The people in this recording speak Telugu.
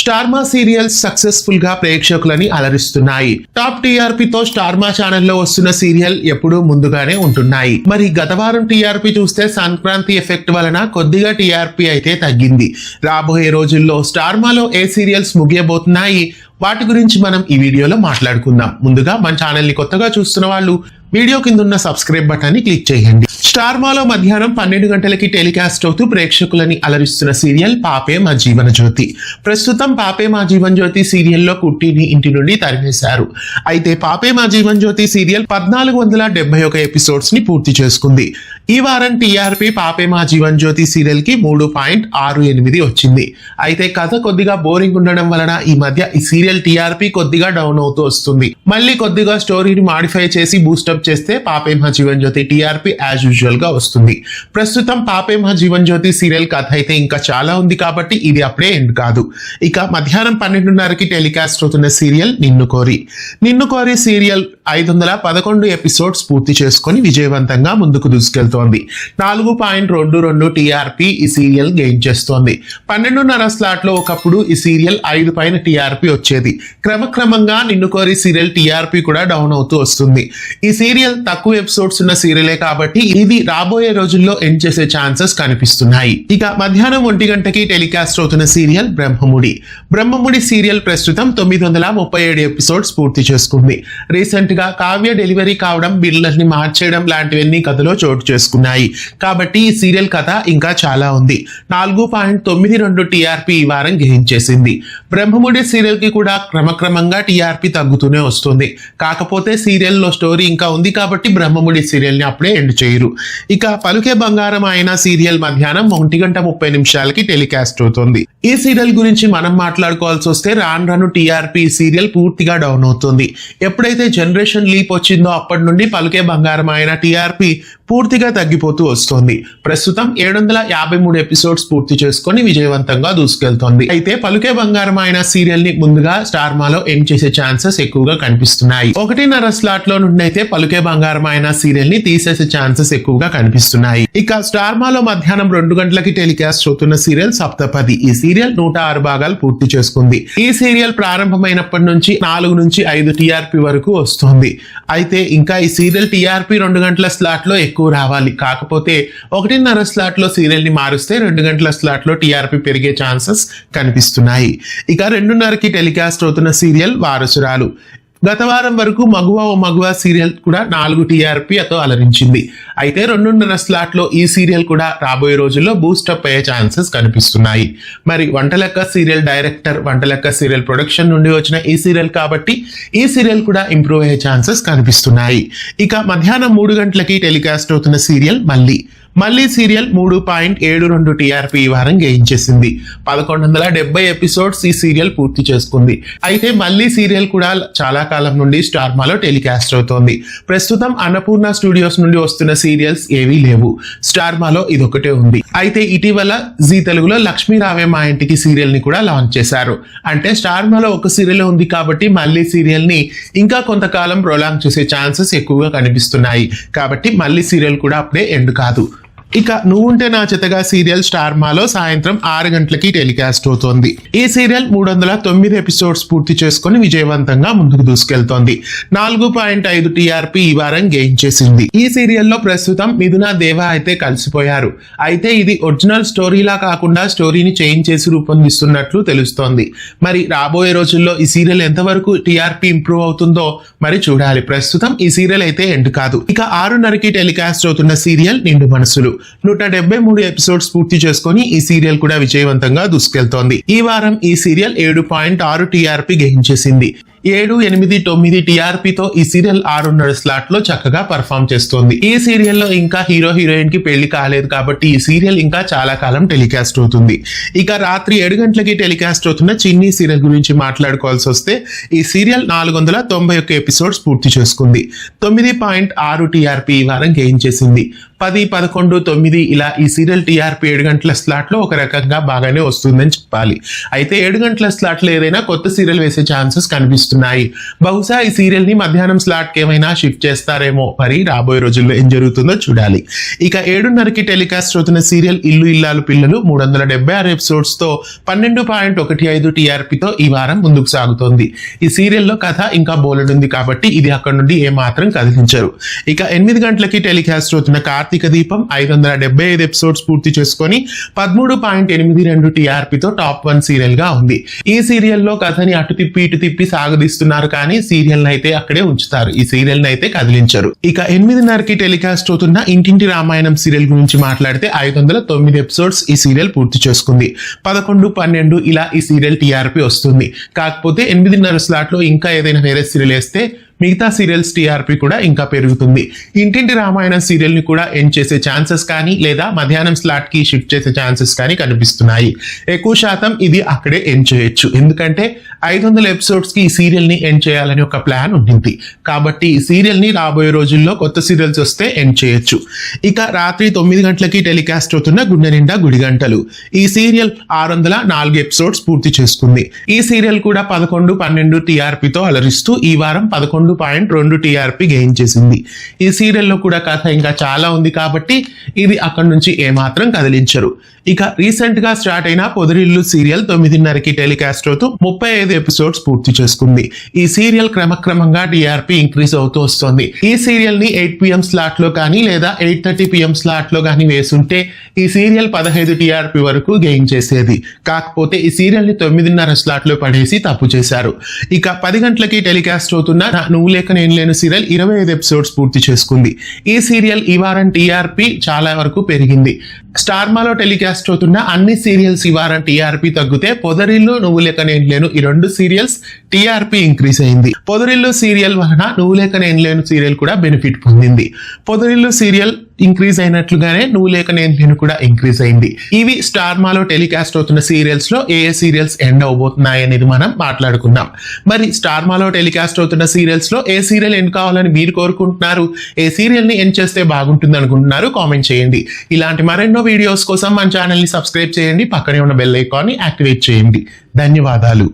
స్టార్మా సీరియల్స్ సక్సెస్ఫుల్ గా ప్రేక్షకులని అలరిస్తున్నాయి. టాప్ టీఆర్పీతో స్టార్మా ఛానల్లో వస్తున్న సీరియల్ ఎప్పుడూ ముందుగానే ఉంటున్నాయి. మరి గత వారం టీఆర్పీ చూస్తే సంక్రాంతి ఎఫెక్ట్ వలన కొద్దిగా టీఆర్పీ అయితే తగ్గింది. రాబోయే రోజుల్లో స్టార్మాలో ఏ సీరియల్స్ ముగియబోతున్నాయి, వాటి గురించి మనం ఈ వీడియోలో మాట్లాడుకుందాం. ముందుగా మన ఛానల్ ని కొత్తగా చూస్తున్న వాళ్ళు వీడియో కింద ఉన్న సబ్స్క్రైబ్ బటన్ ని క్లిక్ చేయండి. స్టార్మాలో మధ్యాహ్నం 12 గంటలకి టెలికాస్ట్ అవుతూ ప్రేక్షకులని అలరిస్తున్న సీరియల్ పాపే మా జీవన జ్యోతి. ప్రస్తుతం పాపే మా జీవన జ్యోతి సీరియల్లో కుట్టిని ఇంటి నుండి తరిమేశారు. అయితే పాపే మా జీవన జ్యోతి సీరియల్ 1471 ఎపిసోడ్స్ ని పూర్తి చేసుకుంది. ఈ వారం టీఆర్పీ పాపే మా జీవన జ్యోతి సీరియల్ కి 3.68 వచ్చింది. అయితే కథ కొద్దిగా బోరింగ్ ఉండడం వలన ఈ మధ్య ఈ సీరియల్ టీఆర్పీ కొద్దిగా డౌన్ అవుతూ వస్తుంది. మళ్ళీ కొద్దిగా స్టోరీని మాడిఫై చేసి బూస్టప్ చేస్తే పాపే మా Jeevan Jyoti TRP as usual గా వస్తుంది. ప్రస్తుతం పాపే మా జీవన జ్యోతి సీరియల్ కథ అయితే ఇంకా చాలా ఉంది కాబట్టి ఇది అప్పుడే ఎండ్ కాదు. ఇక మధ్యాహ్నం 12:30కి టెలికాస్ట్ అవుతున్న సీరియల్ నిన్ను కోరి సీరియల్ 511 ఎపిసోడ్స్ పూర్తి చేసుకొని విజయవంతంగా ముందుకు దూసుకెళ్తోంది. 4.22 టీఆర్పీ ఈ సీరియల్ గెయిన్ చేస్తోంది. 12:30 స్లాట్ లో ఒకప్పుడు ఈ సీరియల్ 5 పైన టీఆర్పీ వచ్చేది. క్రమక్రమంగా నిన్ను కోరి సీరియల్ టీఆర్పీ కూడా డౌన్ అవుతూ వస్తుంది. ఈ సీరియల్ తక్కువ ఎపిసోడ్స్ ఉన్న సీరియలే కాబట్టి ఇది రాబోయే రోజుల్లో ఎండ్ చేసే ఛాన్సెస్ కనిపిస్తున్నాయి. ఇక మధ్యాహ్నం 1 గంటకి టెలికాస్ట్ అవుతున్న సీరియల్ బ్రహ్మముడి సీరియల్ ప్రస్తుతం 937 ఎపిసోడ్స్ పూర్తి చేసుకుంది. రీసెంట్ గా కావ్య డెలివరీ కావడం, బిడ్డలని మార్చేయడం లాంటివన్నీ కథలో చోటు చేసుకున్నాయి. కాబట్టి ఈ సీరియల్ కథ ఇంకా చాలా ఉంది. 4.92 టీఆర్పీ ఈ వారం గెయిన్ చేసింది. బ్రహ్మముడి సీరియల్ కి కూడా క్రమక్రమంగా టీఆర్పీ తగ్గుతూనే వస్తుంది. కాకపోతే సీరియల్ లో స్టోరీ ఇంకా ఉంది కాబట్టి బ్రహ్మముడి సీరియల్ ని అప్పుడే ఎండ్ చేయరు. ఇక పలుకే బంగారం అయిన సీరియల్ మధ్యాహ్నం 1:30 టెలికాస్ట్ అవుతుంది. ఈ సీరియల్ గురించి మనం మాట్లాడుకోవాల్సి వస్తే రాను టీఆర్పీ సీరియల్ పూర్తిగా డౌన్ అవుతుంది. ఎప్పుడైతే జనరేషన్ లీప్ వచ్చిందో అప్పటి నుండి పలుకే బంగారం అయిన టీఆర్పీ పూర్తిగా తగ్గిపోతూ వస్తుంది. ప్రస్తుతం 753 ఎపిసోడ్స్ పూర్తి చేసుకొని విజయవంతంగా దూసుకెళ్తోంది. అయితే పలుకే బంగారం అయిన సీరియల్ ని ముందుగా స్టార్మాలో ఎండ్ చేసే ఛాన్సెస్ ఎక్కువగా కనిపిస్తున్నాయి. 1:30 స్లాట్ లో నుండి అయితే పలుకే బంగారం అయిన సీరియల్ ని తీసేసే ఛాన్సెస్ ఎక్కువగా కనిపిస్తున్నాయి. ఇక స్టార్మాలో మధ్యాహ్నం 2 గంటలకి టెలికాస్ట్ అవుతున్న సీరియల్ సప్తపది. ఈ సీరియల్ 106 భాగాలు పూర్తి చేసుకుంది. ఈ సీరియల్ ప్రారంభమైనప్పటి నుంచి 4 నుంచి 5 టీఆర్పీ వరకు వస్తుంది. అయితే ఇంకా ఈ సీరియల్ టీఆర్పీ 2 గంటల స్లాట్ లో ఎక్కువ రావాలి. కాకపోతే 1:30 స్లాట్ లో సీరియల్ ని మారుస్తే 2 గంటల స్లాట్ లో టీఆర్పీ పెరిగే ఛాన్సెస్ కనిపిస్తున్నాయి. ఇక 2:30కి టెలికాస్ట్ అవుతున్న సీరియల్ వారసురాలు. గత వారం వరకు మగువ సీరియల్ కూడా 4 టీఆర్పీతో అలరించింది. అయితే 2:30 స్లాట్ లో ఈ సీరియల్ కూడా రాబోయే రోజుల్లో బూస్టప్ అయ్యే ఛాన్సెస్ కనిపిస్తున్నాయి. మరి వంటలెక్క సీరియల్ డైరెక్టర్, వంటలెక్క సీరియల్ ప్రొడక్షన్ నుండి వచ్చిన ఈ సీరియల్ కాబట్టి ఈ సీరియల్ కూడా ఇంప్రూవ్ అయ్యే ఛాన్సెస్ కనిపిస్తున్నాయి. ఇక మధ్యాహ్నం 3 గంటలకి టెలికాస్ట్ అవుతున్న సీరియల్ మళ్ళీ సీరియల్ 3.72 టీఆర్పీ ఈ వారం గెయిన్ చేసింది. 1170 ఎపిసోడ్స్ ఈ సీరియల్ పూర్తి చేసుకుంది. అయితే మళ్ళీ సీరియల్ కూడా చాలా కాలం నుండి స్టార్మాలో టెలికాస్ట్ అవుతోంది. ప్రస్తుతం అన్నపూర్ణ స్టూడియోస్ నుండి వస్తున్న సీరియల్స్ ఏవీ లేవు. స్టార్మాలో ఇదొకటే ఉంది. అయితే ఇటీవల జీ తెలుగులో లక్ష్మీ రావే మా ఇంటికి సీరియల్ ని కూడా లాంచ్ చేశారు. అంటే స్టార్మాలో ఒక సీరియల్ ఉంది కాబట్టి మళ్ళీ సీరియల్ ని ఇంకా కొంతకాలం ప్రొలాంగ్ చేసే ఛాన్సెస్ ఎక్కువగా కనిపిస్తున్నాయి. కాబట్టి మళ్ళీ సీరియల్ కూడా అప్పుడే ఎండ్ కాదు. ఇక నువ్వుంటే నా చెత్తగా సీరియల్ స్టార్మాలో సాయంత్రం 6 గంటలకి టెలికాస్ట్ అవుతోంది. ఈ సీరియల్ 309 ఎపిసోడ్స్ పూర్తి చేసుకుని విజయవంతంగా ముందుకు దూసుకెళ్తోంది. 4.5 టీఆర్పీ ఈ వారం గెయిన్ చేసింది. ఈ సీరియల్లో ప్రస్తుతం మిథున దేవా అయితే కలిసిపోయారు. అయితే ఇది ఒరిజినల్ స్టోరీలా కాకుండా స్టోరీని చేంజ్ చేసి రూపొందిస్తున్నట్లు తెలుస్తోంది. మరి రాబోయే రోజుల్లో ఈ సీరియల్ ఎంతవరకు టీఆర్పీ ఇంప్రూవ్ అవుతుందో మరి చూడాలి. ప్రస్తుతం ఈ సీరియల్ అయితే ఎండ్ కాదు. ఇక 6:30కి టెలికాస్ట్ అవుతున్న సీరియల్ నిండు మనసులు. 173 ఎపిసోడ్స్ పూర్తి చేసుకొని ఈ సీరియల్ కూడా విజయవంతంగా దూసుకెళ్తోంది. ఈ వారం ఈ సీరియల్ 7.6 టీఆర్పీ గెయిన్ చేసింది. 7, 8, 9 టీఆర్పీతో ఈ సీరియల్ 6:30 స్లాట్ లో చక్కగా పర్ఫామ్ చేస్తోంది. ఈ సీరియల్లో ఇంకా హీరోయిన్ కి పెళ్లి కాలేదు కాబట్టి ఈ సీరియల్ ఇంకా చాలా కాలం టెలికాస్ట్ అవుతుంది. ఇక రాత్రి 7 గంటలకి టెలికాస్ట్ అవుతున్న చిన్ని సీరియల్ గురించి మాట్లాడుకోవాల్సి వస్తే ఈ సీరియల్ 491 ఎపిసోడ్స్ పూర్తి చేసుకుంది. 9.6 టీఆర్పీ ఈ వారం గెయిన్ చేసింది. 10, 11, 9 ఇలా ఈ సీరియల్ టీఆర్పీ 7 గంటల స్లాట్ లో ఒక రకంగా బాగానే వస్తుందని చెప్పాలి. అయితే 7 గంటల స్లాట్ లో ఏదైనా కొత్త సీరియల్ వేసే ఛాన్సెస్ కనిపిస్తున్నాయి. బహుశా ఈ సీరియల్ ని మధ్యాహ్నం స్లాట్ కి ఏమైనా షిఫ్ట్ చేస్తారేమో, మరి రాబోయే రోజుల్లో ఏం జరుగుతుందో చూడాలి. ఇక 7:30కి టెలికాస్ట్ అవుతున్న సీరియల్ ఇల్లు ఇల్లాలు పిల్లలు 376 ఎపిసోడ్స్ తో 12.15 టీఆర్పీతో ఈ వారం ముందుకు సాగుతోంది. ఈ సీరియల్లో కథ ఇంకా బోలెడుంది కాబట్టి ఇది అక్కడ నుండి ఏమాత్రం కదిలించరు. ఇక 8 గంటలకి టెలికాస్ట్ అవుతున్న కార్తీక దీపం 575 ఎపిసోడ్స్ పూర్తి చేసుకొని 13.82 టీఆర్పీతో టాప్ 1 సీరియల్ గా ఉంది. ఈ సీరియల్లో కథని అటు తిప్పి ఇటు తిప్పి సాగదీస్తున్నారు కానీ సీరియల్ అయితే అక్కడే ఉంచుతారు. ఈ సీరియల్ అయితే కదిలించరు. ఇక 8:30కి టెలికాస్ట్ అవుతున్న ఇంటింటి రామాయణం సీరియల్ గురించి మాట్లాడితే 509 ఎపిసోడ్స్ ఈ సీరియల్ పూర్తి చేసుకుంది. 11, 12 ఇలా ఈ సీరియల్ టీఆర్పీ వస్తుంది. కాకపోతే 8:30 స్లాట్ లో ఇంకా ఏదైనా వేరే సీరియల్ వేస్తే మిగతా సీరియల్స్ టీఆర్పీ కూడా ఇంకా పెరుగుతుంది. ఇంటింటి రామాయణం సీరియల్ ని కూడా ఎండ్ చేసే ఛాన్సెస్ కానీ లేదా మధ్యాహ్నం స్లాట్ కి షిఫ్ట్ చేసే ఛాన్సెస్ కానీ కనిపిస్తున్నాయి. ఎక్కువ శాతం ఇది అక్కడే ఎండ్ చేయొచ్చు. ఎందుకంటే 500 ఎపిసోడ్స్ కి ఈ సీరియల్ ని ఎండ్ చేయాలని ఒక ప్లాన్ ఉంటుంది. కాబట్టి ఈ సీరియల్ ని రాబోయే రోజుల్లో కొత్త సీరియల్స్ వస్తే ఎండ్ చేయొచ్చు. ఇక రాత్రి 9 గంటలకి టెలికాస్ట్ అవుతున్న గుండె నిండా గుడి గంటలు. ఈ సీరియల్ 604 ఎపిసోడ్స్ పూర్తి చేసుకుంది. ఈ సీరియల్ కూడా 11, 12 టీఆర్పీతో అలరిస్తూ ఈ వారం 11.2 టీఆర్పీ గెయిన్ చేసింది. ఈ సీరియల్లో కూడా కథ ఇంకా చాలా ఉంది కాబట్టి ఇది అక్కడి నుంచి ఏమాత్రం కదిలించరు. ఇక రీసెంట్ గా స్టార్ట్ అయిన పొదరిల్లు సీరియల్ 9:30కి టెలికాస్ట్ అవుతూ 35 ఎపిసోడ్స్ పూర్తి చేసుకుంది. ఈ సీరియల్ క్రమక్రమంగా టీఆర్పీ ఇంక్రీజ్ అవుతూ వస్తుంది. ఈ సీరియల్ ని 8 PM స్లాట్ లో కానీ లేదా 8:30 PM స్లాట్ లో కానీ వేసుంటే ఈ సీరియల్ 15 టీఆర్పీ వరకు గెయిన్ చేసేది. కాకపోతే ఈ సీరియల్ ని 9:30 స్లాట్ లో పడేసి తప్పు చేశారు. ఇక 10 గంటలకి టెలికాస్ట్ అవుతున్న నువ్వు లేక నేను లేను సీరియల్ 25 ఎపిసోడ్స్ పూర్తి చేసుకుంది. ఈ సీరియల్ ఈ వారం టీఆర్పీ చాలా వరకు పెరిగింది. స్టార్ మాలో టెలికాస్ట్ అవుతున్న అన్ని సీరియల్స్ ఈ వారం టీఆర్పీ తగ్గితే పొదరిల్లు నువ్వు లేక నేను లేను ఈ 2 సీరియల్స్ టీఆర్పీ ఇంక్రీజ్ అయింది. పొదరిల్లు సీరియల్ వలన నువ్వు లేక నేను లేను సీరియల్ కూడా బెనిఫిట్ పొందింది. పొదరిల్లు సీరియల్ ఇంక్రీజ్ అయినట్లుగానే నువ్వు లేక నేను లేను కూడా ఇంక్రీజ్ అయింది. ఇవి స్టార్ మాలో టెలికాస్ట్ అవుతున్న సీరియల్స్ లో ఏ సీరియల్స్ ఎండ్ అవబోతున్నాయి అనేది మనం మాట్లాడుకున్నాం. మరి స్టార్ మాలో టెలికాస్ట్ అవుతున్న సీరియల్స్ లో ఏ సీరియల్ ఎండ్ కావాలని మీరు కోరుకుంటున్నారు? ఏ సీరియల్ ని ఎండ్ చేస్తే బాగుంటుంది అనుకుంటున్నారు? కామెంట్ చేయండి. ఇలాంటి మరెన్నో వీడియోస్ కోసం మన ఛానల్ ని సబ్స్క్రైబ్ చేయండి. పక్కనే ఉన్న బెల్ ఐకాన్ ని యాక్టివేట్ చేయండి. ధన్యవాదాలు.